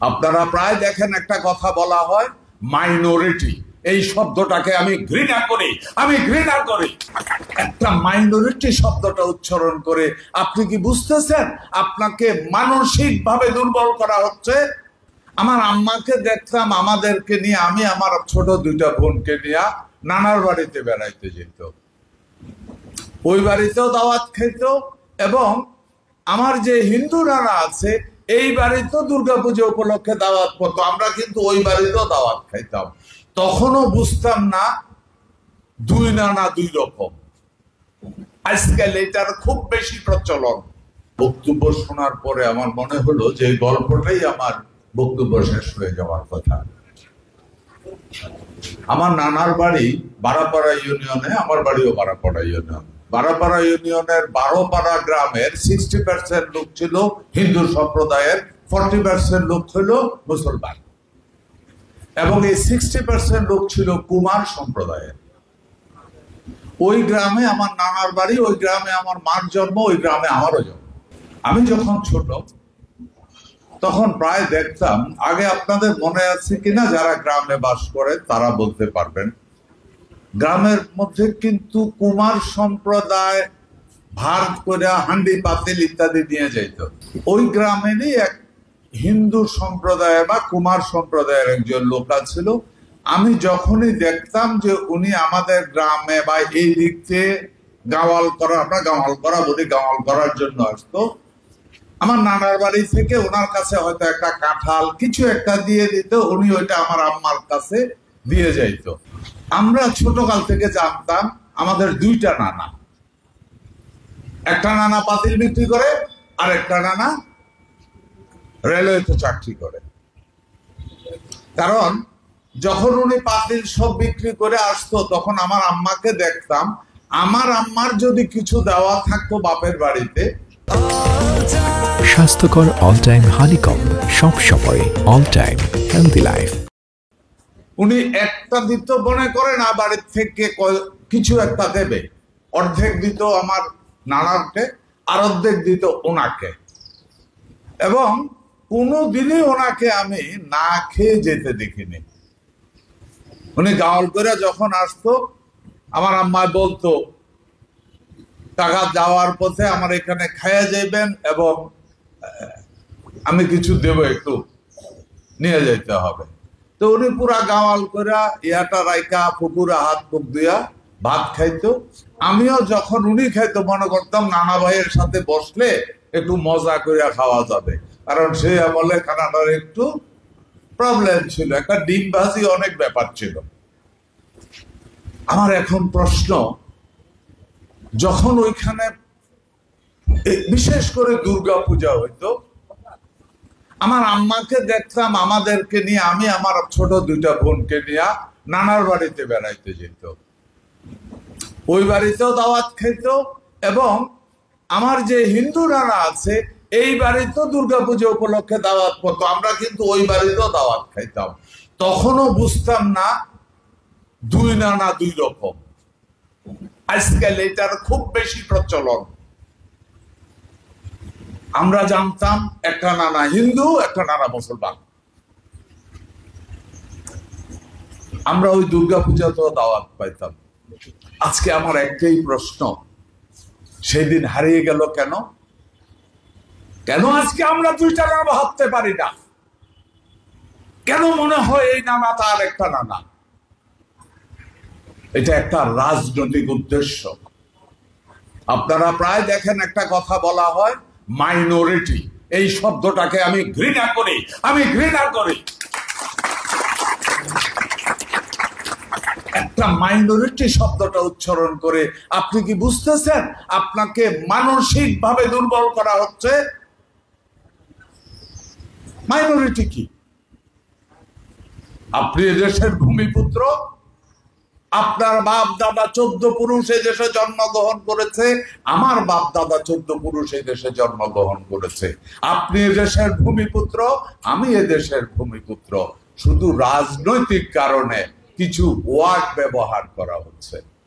আপনারা প্রায় দেখেন একটা কথা বলা হয় মাইনরিটি, এই শব্দটাকে আমি ঘৃণা করি। একটা মাইনরিটি শব্দটা উচ্চারণ করে আপনি কি বুঝতেছেন আপনাকে মানসিক ভাবে দুর্বল করা হচ্ছে? আমার আম্মাকে দেখতাম আমাদেরকে নিয়ে, আমি আমার ছোট দুইটা বোনকে নিয়ে নানার বাড়িতে বেড়াইতে যেত, ওই বাড়িতেও দাওয়াত খেত, এবং আমার যে হিন্দু নানা আছে এই বাড়িতেও দুর্গাপূজা উপলক্ষে দাওয়াত পড়তো, আমরা কিন্তু ওই বাড়িতেও দাওয়াত খাইতাম। তখনও বুঝতাম না দুই নানা দুই রকম। আজকাল এটার খুব বেশি প্রচলন। বক্তব্য শোনার পরে আমার মনে হলো যে এই গল্পটাই আমার বক্তব্য শেষ হয়ে যাওয়ার কথা। আমার নানার বাড়ি বারাপাড়া ইউনিয়নে, আমার বাড়িও বারাপাড়া ইউনিয়ন। বারাপাড়া ইউনিয়নের 12পাড়া গ্রামের 60% লোক ছিল হিন্দু সম্প্রদায়ের, 40% লোক ছিল মুসলমান, এবং এই 60% লোক ছিল কুমার সম্প্রদায়ের। ওই গ্রামে আমার নানার বাড়ি, ওই গ্রামে আমার মার জন্ম, ওই গ্রামে আমারও জন্ম। আমি যখন ছোট তখন প্রায় দেখতাম, আগে আপনাদের মনে আছে কিনা যারা গ্রামে বাস করে তারা বলতে পারবেন, গ্রামের মধ্যে কিন্তু কুমার সম্প্রদায় ভাত করে হান্ডি পাতিল ইত্যাদি নিয়ে যাইত। ওই গ্রামেরই এক হিন্দু সম্প্রদায় বা কুমার সম্প্রদায়ের একজন লোক ছিল। আমি যখনই দেখতাম যে উনি আমাদের গ্রামে বা এই দিক থেকে গাওয়াল করা, আমরা গাওয়াল করা বলি, গাওয়াল করার জন্য আসতো, আমার নানার বাড়ি থেকে ওনার কাছে হয়তো একটা কাঁঠাল কিছু একটা দিয়ে দিত, উনি ওইটা আমার আম্মার কাছে দিয়ে যাইত। আমরা ছোটকাল থেকে জানতাম আমাদের দুইটা নানা, একটা নানা পাতিল বিক্রি করে আর একটা নানা রেলওয়েতে চাকরি করে। কারণ যখন উনি পাতিল সব বিক্রি করে আসতো তখন আমার আম্মাকে দেখতাম, আমার আম্মার যদি কিছু দেওয়া থাকতো বাপের বাড়িতে, স্বাস্থ্যকর অল টাইম হানিকম, সব সময় অল টাইম হেলদি লাইফ, উনি একটা দিত মনে করে না, বাড়ির থেকে কিছু একটা দেবে, অর্ধেক দিত আমার নানাকে আর অর্ধেক দিত ওনাকে, এবং কোনোদিনই ওনাকে আমি না খেয়ে যেতে দেখিনি। উনি গাওয়াল করে যখন আসতো আমার আম্মা বলতো, টাকা যাওয়ার পথে আমার এখানে খাইয়া যাইবেন এবং আমি কিছু দেব, একটু নিয়ে যাইতে হবে। তো উনি পুরা গাওয়াল করে ইয়াটা রাইকা পুকুরে হাত মুখ দিয়া ভাত খাইতো। আমিও যখন উনি খাইতো মনে করতাম নানা ভাইয়ের সাথে বসলে একটু মজা করে খাওয়া যাবে, কারণ সে আমলে খানাটার একটু প্রবলেম ছিল, একটা ডিম ভাজি অনেক ব্যাপার ছিল। আমার এখন প্রশ্ন, যখন ওইখানে বিশেষ করে দুর্গা পূজা হইতো, আমার আম্মাকে দেখতাম আমাদেরকে নিয়ে, আমি আমার ছোট দুইটা বোনকে নিয়ে নানার বাড়িতে বেড়াইতে যেত, ওই বাড়িতেও দাওয়াত খেত, এবং আমার যে হিন্দু নানা আছে এই বাড়িতেও দুর্গাপূজা উপলক্ষে দাওয়াত পড়তো, আমরা কিন্তু ওই বাড়িতেও দাওয়াত খাইতাম। তখনও বুঝতাম না দুই নানা দুই রকম। আজকাল এটার খুব বেশি প্রচলন। আমরা জানতাম একটা নানা হিন্দু, একটা নানা মুসলমান। আমরা ওই দুর্গাপূজাতেও দাওয়াত পাইতাম। আজকে আমার একটাই প্রশ্ন, সেদিন হারিয়ে গেল কেন? কেন আজকে আমরা দুইটা নানা ভাবতে পারি না? কেন মনে হয় এই নানা তার একটা নানা? এটা একটা রাজনৈতিক উদ্দেশ্য। আপনারা প্রায় দেখেন একটা কথা বলা হয় মাইনরিটি, এই শব্দটাকে আমি ঘৃণা করি। একটা মাইনরিটি শব্দটা উচ্চারণ করে আপনি কি বুঝতেছেন আপনাকে মানসিক ভাবে দুর্বল করা হচ্ছে? মাইনরিটি কি? আপনি দেশের ভূমিপুত্র, আপনার বাপ দাদা 14 পুরুষ এই দেশে জন্মগ্রহণ করেছে, আমার বাপ দাদা 14 পুরুষ এই দেশে জন্মগ্রহণ করেছে। আপনি এদেশের ভূমিপুত্র, আমি এদেশের ভূমিপুত্র। শুধু রাজনৈতিক কারণে কিছু ওয়ার্ড ব্যবহার করা হচ্ছে।